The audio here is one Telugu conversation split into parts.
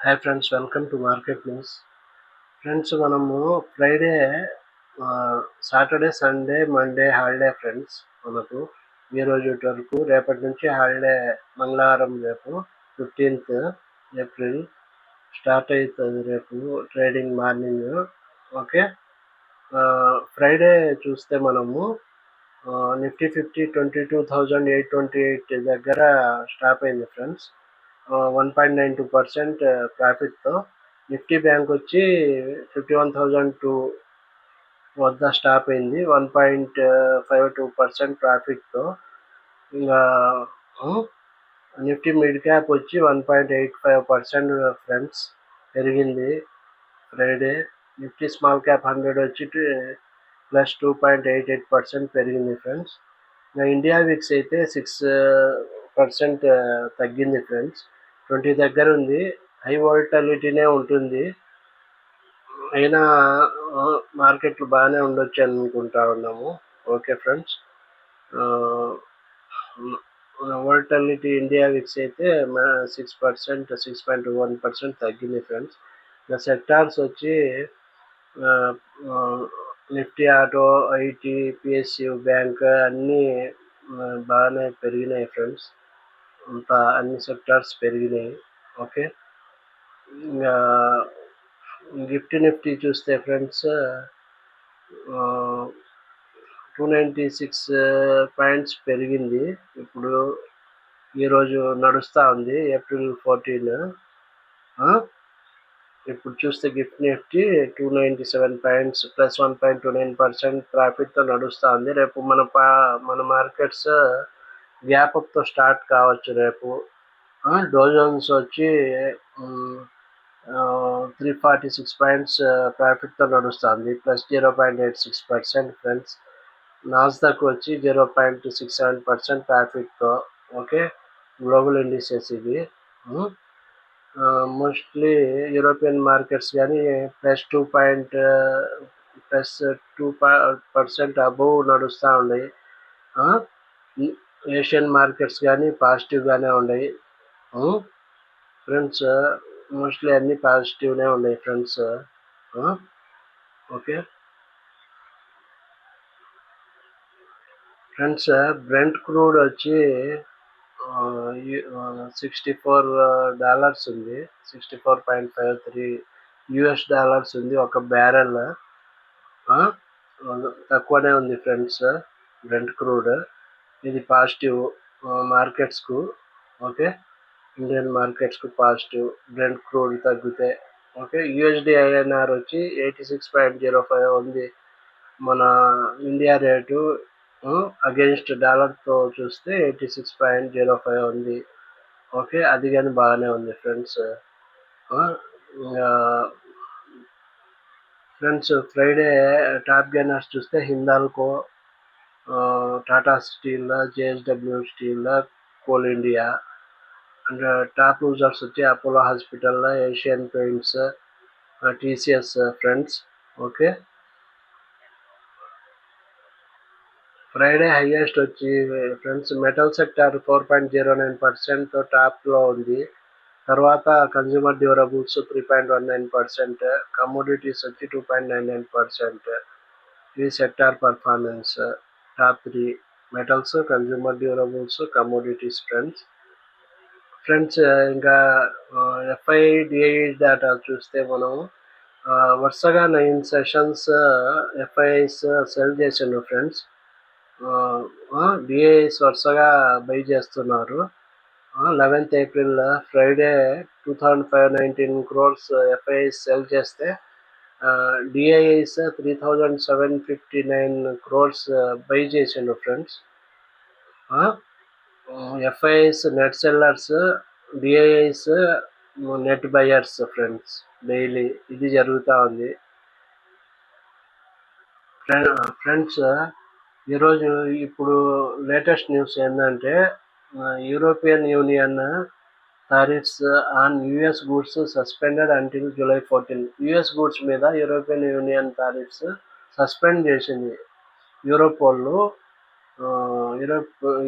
Hi friends, welcome to market news. Friends, మనము Friday, Saturday, Sunday, Monday holiday friends. మనకు ఈ రోజు వరకు రేపటి నుంచి హాలిడే. మంగళవారం రేపు 15th ఏప్రిల్ స్టార్ట్ అవుతుంది. రేపు ట్రేడింగ్ మార్నింగ్. ఓకే. ఫ్రైడే చూస్తే మనము నిఫ్టీ 22,828 దగ్గర స్టాప్ అయింది ఫ్రెండ్స్. 1.92% ప్రాఫిట్తో. నిఫ్టీ బ్యాంక్ వచ్చి 51,002 వద్ద స్టాప్ అయింది, 1.52% ప్రాఫిట్తో. ఇంకా నిఫ్టీ మిడ్ క్యాప్ వచ్చి 1.85% ఫ్రెండ్స్ పెరిగింది ఫ్రైడే. నిఫ్టీ స్మాల్ క్యాప్ 100 వచ్చి ప్లస్ 2.88% పెరిగింది ఫ్రెండ్స్. ఇంకా ఇండియా విక్స్ అయితే 6% తగ్గింది ఫ్రెండ్స్. 20 దగ్గర ఉంది. హై వాలటాలిటీనే ఉంటుంది, అయినా మార్కెట్లు బాగానే ఉండొచ్చు అనుకుంటా ఉన్నాము. Okay friends. Volatility India VIX అయితే 6%, 6.1% తగ్గింది ఫ్రెండ్స్. ఇంకా సెక్టార్స్ వచ్చి Nifty auto, IT, PSU bank అన్నీ బాగానే పెరిగినాయి ఫ్రెండ్స్. అంతా అన్ని సెక్టార్స్ పెరిగినాయి. ఓకే. ఇంకా నిఫ్టీ చూస్తే ఫ్రెండ్స్ 296 పాయింట్స్ పెరిగింది. ఇప్పుడు ఈరోజు నడుస్తూ ఉంది, ఏప్రిల్ 14. ఇప్పుడు చూస్తే నిఫ్టీ 297 పాయింట్స్ ప్లస్ 1.29% ప్రాఫిట్తో నడుస్తూ ఉంది. రేపు మన మార్కెట్స్ గ్యాప్ అప్తో స్టార్ట్ కావచ్చు రేపు. డౌ జోన్స్ వచ్చి 346 పాయింట్స్ ప్రాఫిట్తో నడుస్తుంది, ప్లస్ 0.86% ఫ్రెండ్స్. నాస్డాక్ వచ్చి 0.67% ప్రాఫిట్తో. ఓకే. గ్లోబల్ ఇండిసెస్ ఇది. మోస్ట్లీ యూరోపియన్ మార్కెట్స్ కానీ ప్లస్ 2% అబోవ్ నడుస్తూ ఉన్నాయి. ఏషియన్ మార్కెట్స్ కానీ పాజిటివ్గానే ఉన్నాయి ఫ్రెండ్స్. మోస్ట్లీ అన్ని పాజిటివ్నే ఉన్నాయి friends. Okay friends. Brent crude వచ్చి $64 ఉంది, 64.53 యుఎస్ డాలర్స్ ఉంది ఒక బ్యారెల్. తక్కువనే ఉంది ఫ్రెండ్స్ బ్రెంట్ క్రూడ్. ఇది పాజిటివ్ మార్కెట్స్కు. ఓకే. ఇండియన్ మార్కెట్స్కు పాజిటివ్ బ్రెంట్ క్రూడ్ తగ్గితే. ఓకే. యుఎస్డి ఐఎన్ఆర్ వచ్చి 86.05 ఉంది. మన ఇండియా రేటు అగెన్స్ట్ డాలర్తో చూస్తే 86.05 ఉంది. ఓకే. అది కానీ బాగానే ఉంది friends. Friends, Friday top gainers చూస్తే Hindalco, Tata steel, JSW steel, coal India. And top losers వచ్చి Apollo hospital, Asian paints, TCS friends. Okay. Friday highest వచ్చి ఫ్రెండ్స్ మెటల్ సెక్టార్ 4.09% టాప్లో ఉంది. తర్వాత కన్జ్యూమర్ డ్యూరబుల్స్ 3.19%, కమోడిటీస్ వచ్చి 2.99%. ఈ sector performance top 3: metals, consumer durables, commodities friends. ఇంకా ఎఫ్ఐడిఐ డేటా చూస్తే మనం వరుసగా 9 సెషన్స్ ఎఫ్ఐఐస్ సెల్ చేసిండ్రు ఫ్రెండ్స్. డిఐఎస్ వరుసగా బై చేస్తున్నారు. 11th April Friday 2,519 crores FIIs cell చేస్తే డిఐఎస్ 3,759 crores బై చేసిండు friends. FIIs net sellers, DIIs net buyers friends. Daily ఇది జరుగుతూ ఉంది ఫ్రెండ్స్. ఈరోజు ఇప్పుడు లేటెస్ట్ న్యూస్ ఏంటంటే European union tariffs on US goods suspended until July 14. US goods మీద యూరోపియన్ యూనియన్ టారిఫ్స్ సస్పెండ్ చేసింది. యూరోపోళ్ళు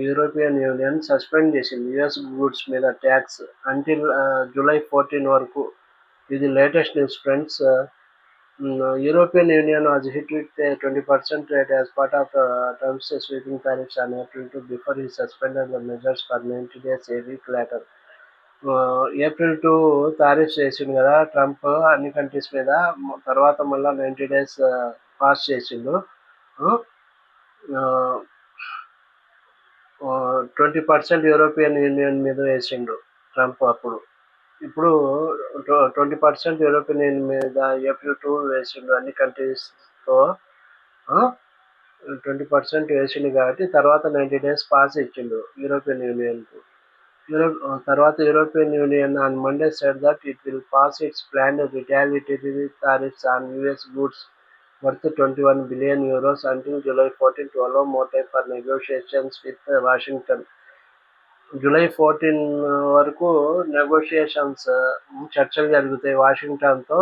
యూరోపియన్ యూనియన్ సస్పెండ్ చేసింది యుఎస్ గూడ్స్ మీద ట్యాక్స్ అంటిల్ July 14 వరకు. ఇది latest news friends. European Union was hit with a 20% rate as part of Trump's sweeping tariffs on April 2 before he suspended the measures for 90 days a week later. April 2 tariffs వేసిండు కదా ట్రంప్ అన్ని కంట్రీస్ మీద. తర్వాత మళ్ళీ 90 days పాస్ చేసిండు. 20% యూరోపియన్ యూనియన్ మీద వేసిండు ట్రంప్ అప్పుడు. ఇప్పుడు 20% యూరోపియన్ యూనియన్ మీద ఏప్రిల్ 2 వేసిండు అన్ని కంట్రీస్తో. 20% వేసిండు కాబట్టి తర్వాత 90 days పాస్ ఇచ్చిండు యూరోపియన్ యూనియన్కు. తర్వాత European union on Monday said that it will pass its planned retaliatory tariffs on US goods worth 21 billion euros until July 14 to allow more time for negotiations with Washington. July 14 వరకు నెగోషియేషన్స్ చర్చలు జరుగుతాయి వాషింగ్టన్తో.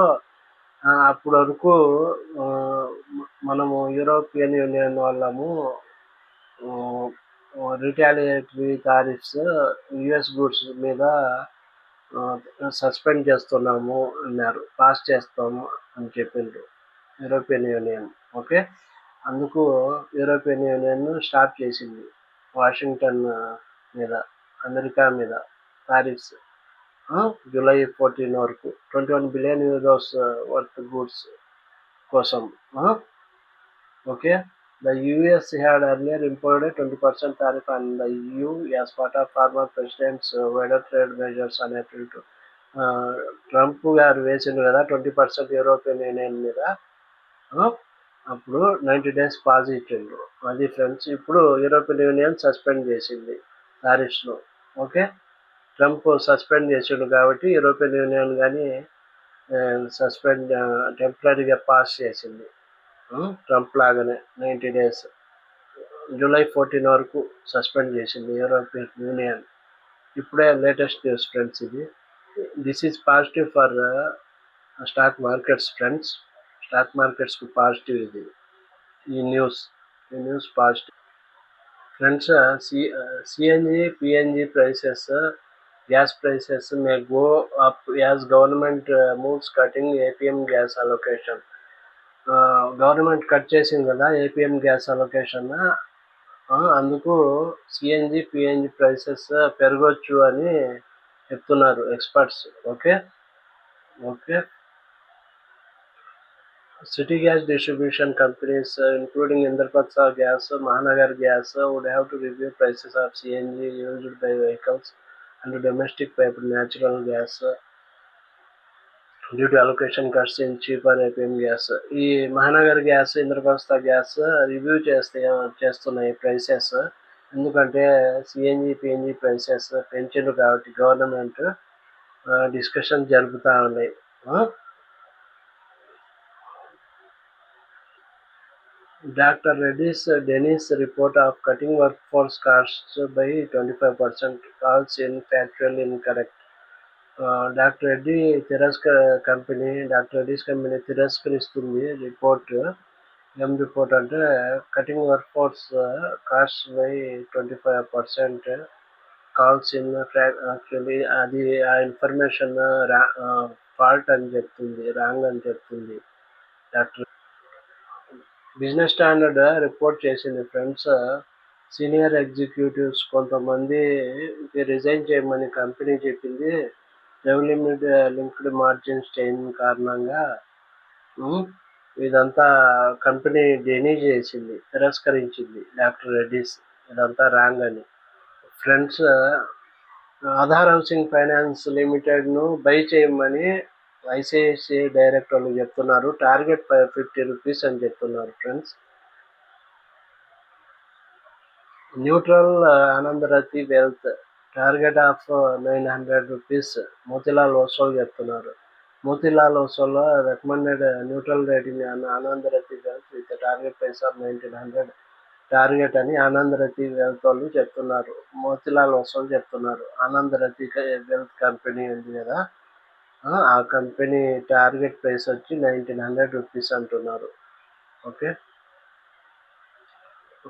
అప్పటి వరకు మనము యూరోపియన్ యూనియన్ వాళ్ళము రిటాలియేటరీ టారిఫ్స్ యుఎస్ గూడ్స్ మీద సస్పెండ్ చేస్తున్నాము అన్నారు, పాస్ చేస్తాము అని చెప్పిండ్రు యూరోపియన్ యూనియన్. ఓకే, అందుకు యూరోపియన్ యూనియన్ స్టాప్ చేసింది వాషింగ్టన్ మీద, అమెరికా మీద టారిఫ్స్ జూలై 14 వరకు 21 బిలియన్ యూరోస్ వర్త్ గూడ్స్ కోసం. Okay, the US had earlier imposed a 20% tariff on the EU as part of former president's wider trade measures on April 2. Trump గారు వేసింది కదా 20% యూరోపియన్ యూనియన్ మీద. అప్పుడు 90 days పాజ్ ఇచ్చిండ్రు. అది ఫ్రెండ్స్. ఇప్పుడు యూరోపియన్ యూనియన్ సస్పెండ్ చేసింది టారిఫ్స్ను. ఓకే, ట్రంప్ సస్పెండ్ చేసిండు కాబట్టి యూరోపియన్ యూనియన్ కానీ సస్పెండ్ టెంపరీగా పాస్ చేసింది ట్రంప్ లాగానే 90 days. జూలై 14 వరకు సస్పెండ్ చేసింది యూరోపియన్ యూనియన్. ఇప్పుడే లేటెస్ట్ న్యూస్ ఫ్రెండ్స్ ఇది. This is positive for stock markets friends. Stock మార్కెట్స్కి పాజిటివ్ ఇది, ఈ news positive friends. CNG PNG prices, gas prices may go up as government moves cutting APM gas allocation. Government cut చేసింది కదా ఏపీఎం గ్యాస్ అలొకేషన్. అందుకు సిఎన్జి పిఎన్జి ప్రైసెస్ పెరగొచ్చు అని చెప్తున్నారు experts. Okay, city gas distribution companies including Indraprastha Gas, Mahanagar Gas would have to review prices of CNG used by vehicles and domestic piped natural gas due to allocation cuts in cheaper APM gas. ఈ Mahanagar gas, Indraprastha gas review చేస్తున్నాయి ప్రైసెస్. ఎందుకంటే సిఎన్జి పిఎన్జి ప్రైసెస్ పెంచిండ్రు కాబట్టి గవర్నమెంట్ డిస్కషన్ జరుపుతూ ఉన్నాయి. Dr. Reddy's Dennis report of cutting workforce costs by 25% calls in factually incorrect. Doctor Reddy doctor Reddy's company తిరస్కరిస్తుంది రిపోర్ట్. ఏం రిపోర్ట్ అంటే cutting workforce cost by 25% calls in actually అది ఆ ఇన్ఫర్మేషన్ ఫాల్ట్ అని చెప్తుంది, రాంగ్ అని చెప్తుంది డాక్టర్. బిజినెస్ స్టాండర్డ్ రిపోర్ట్ చేసింది ఫ్రెండ్స్. సీనియర్ ఎగ్జిక్యూటివ్స్ కొంతమంది రిజైన్ చేయమని కంపెనీ చెప్పింది. రెవెన్యూ లింక్డ్ మార్జిన్ స్ట్రెయిన్ కారణంగా ఇదంతా కంపెనీ డెనీ చేసింది, తిరస్కరించింది డాక్టర్ రెడ్డిస్. ఇదంతా రాంగ్ అని ఫ్రెండ్స్. ఆధార్ హౌసింగ్ ఫైనాన్స్ లిమిటెడ్ను బై చేయమని ఐసిఐసిఐ డైరెక్టర్లు చెప్తున్నారు. టార్గెట్ 50 రూపీస్ అని చెప్తున్నారు friends. Neutral Anand Rathi wealth target of 900 rupees Motilal Oswal చెప్తున్నారు. Motilal Oswal recommended neutral rating Anand Rathi wealth with target price of 1900 target అని ఆనందరతి వెల్త్ వాళ్ళు చెప్తున్నారు. మోతిలాల్ ఓస్వాల్ చెప్తున్నారు. ఆనందరతి వెల్త్ కంపెనీ ఉంది కదా, ఆ కంపెనీ టార్గెట్ ప్రైస్ వచ్చి 1900 రూపీస్ అంటున్నారు. ఓకే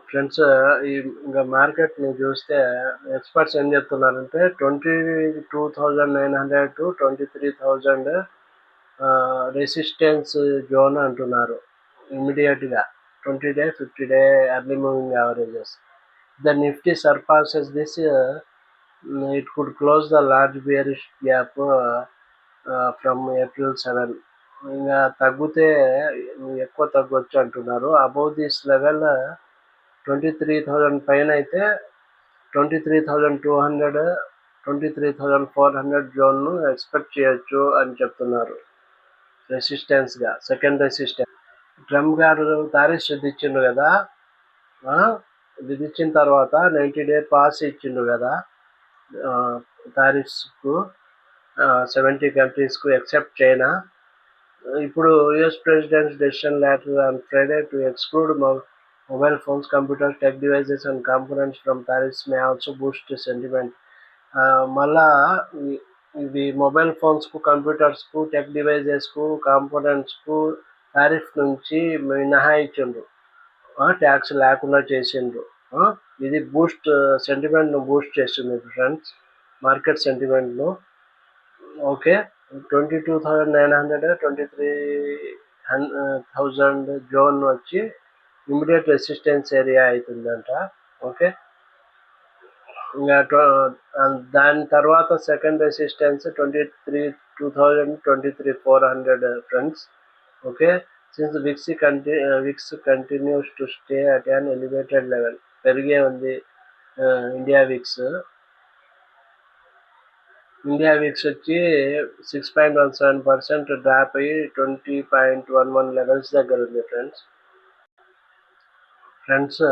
ఫ్రెండ్స్, ఇంకా మార్కెట్ని చూస్తే ఎక్స్పర్ట్స్ ఏం చెప్తున్నారంటే 22,900 to 23,000 రెసిస్టెన్స్ జోన్ అంటున్నారు. ఇమ్మీడియట్‌గా 20-డే, fifty day early moving averages. The Nifty surpasses this, it could close the large bearish gap from April 7. ఇంకా తగ్గితే ఎక్కువ తగ్గొచ్చు అంటున్నారు. అబౌవ్ దిస్ లెవెల్ 23,000 పైన అయితే 23,200, 23,400 జోన్ను ఎక్స్పెక్ట్ చేయొచ్చు అని చెప్తున్నారు రెసిస్టెన్స్గా. సెకండ్ రెసిస్టెన్స్ ట్రంప్ గారు టారిఫ్స్ విధించిండు కదా, విధించిన తర్వాత 90-డే పాస్ ఇచ్చిండు కదా టారిఫ్స్కు 70 కంట్రీస్కు ఎక్సెప్ట్ చైనా. ఇప్పుడు US president's decision later on Friday to exclude mobile phones, computers, tech devices and components from tariffs may also boost sentiment. మళ్ళా ఇవి మొబైల్ ఫోన్స్కు, కంప్యూటర్స్కు, టెక్ డివైజెస్కు, కాంపోనెంట్స్కు టారిఫ్ నుంచి మినహాయించిండ్రు, ట్యాక్స్ లేకుండా చేసిండ్రు. ఇది బూస్ట్ సెంటిమెంట్ను బూస్ట్ చేస్తుంది ఫ్రెండ్స్, మార్కెట్ సెంటిమెంట్ను. ఓకే, 22,900, 23,000 జోన్ వచ్చి ఇమ్మీడియట్ రెసిస్టెన్స్ ఏరియా అవుతుందంట. ఓకే, ఇంకా దాని తర్వాత second resistance 23,400 friends. Okay, since VIX continues to stay at an elevated level, పెరిగే ఉంది ఇండియా విక్స్ వచ్చి 6.17% డ్రాప్ అయ్యి 20.11 లెవెల్స్ దగ్గర ఉంది ఫ్రెండ్స్.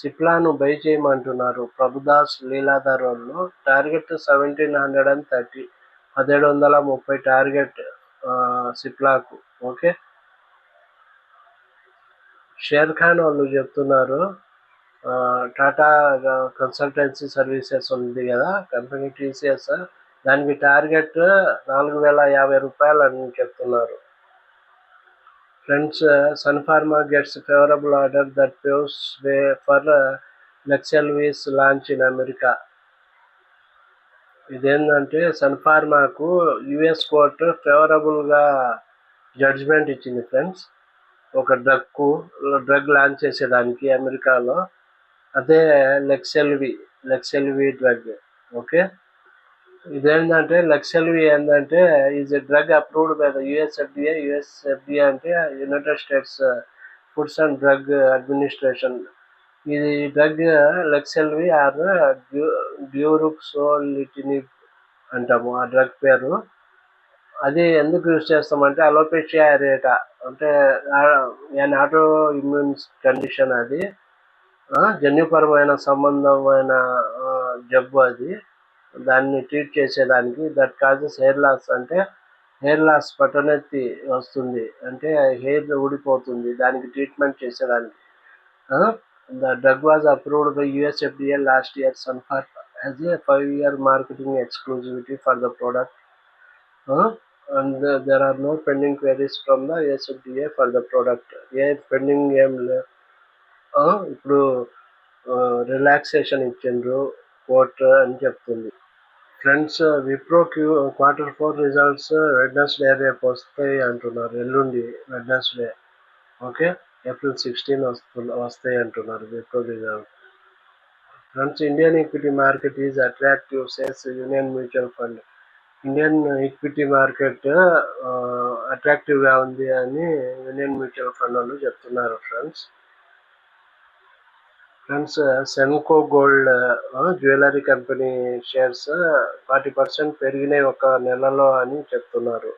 సిప్లాను బై చేయమంటున్నారు ప్రభుదాస్ లీలాధర్ వాళ్ళు. టార్గెట్ 1730, 1730 టార్గెట్ సిప్లాకు. ఓకే, షేర్ ఖాన్ వాళ్ళు చెప్తున్నారు, టాటా కన్సల్టెన్సీ సర్వీసెస్ ఉంది కదా కంపెనీ టీసీఎస్, దానికి టార్గెట్ 4,050 రూపాయలు అని చెప్తున్నారు friends. Sun Pharma gets favourable order that paves way for Leqselvi's launch in America. ఇదేంటంటే సన్ ఫార్మాకు యుఎస్ కోర్టు ఫేవరబుల్గా జడ్జిమెంట్ ఇచ్చింది ఫ్రెండ్స్, ఒక డ్రగ్ లాంచ్ చేసేదానికి అమెరికాలో. అదే లెక్సెల్వి డ్రగ్. ఓకే, ఇదేంటంటే లెక్సెల్వి ఏంటంటే is a drug approved by the USFDA. USFDA అంటే United States Foods and Drug Administration. ఇది డ్రగ్ లెక్సెల్వి ఆర్ డ్యూరుక్సోలిటినిబ్ అంటాము ఆ డ్రగ్ పేరు. అది ఎందుకు యూజ్ చేస్తామంటే అలోపేషియా ఏరేటా అంటే ఆటో ఇమ్యూన్ కండిషన్, అది జన్యుపరమైన సంబంధమైన జబ్బు అది. దాన్ని ట్రీట్ చేసేదానికి దట్ కాజెస్ హెయిర్ లాస్, అంటే హెయిర్ లాస్ పట్టనెత్తి వస్తుంది, అంటే హెయిర్ ఊడిపోతుంది, దానికి ట్రీట్మెంట్ చేసేదానికి. The drug was approved by USFDA last year. Sun Pharma has a 5-year marketing exclusivity for the product, and there are no pending queries from the USFDA for the product. Pending ఏం లేవు. ఇప్పుడు రిలాక్సేషన్ ఇచ్చిండ్రు కోర్ట్ అని చెప్తుంది friends. Wipro Q4 results Wednesday రేపు వస్తాయి అంటున్నారు, ఎల్లుండి వెడ్నెస్డే. ఓకే, ఏప్రిల్ 16 వస్తాయి అంటున్నారు Wipro results. Friends, Indian equity market is attractive says union mutual fund. Indian equity market అట్రాక్టివ్గా ఉంది అని యూనియన్ మ్యూచువల్ ఫండ్ వాళ్ళు చెప్తున్నారు friends. Senco gold jewellery company shares 40% పెరిగినాయి ఒక నెలలో అని చెప్తున్నారు.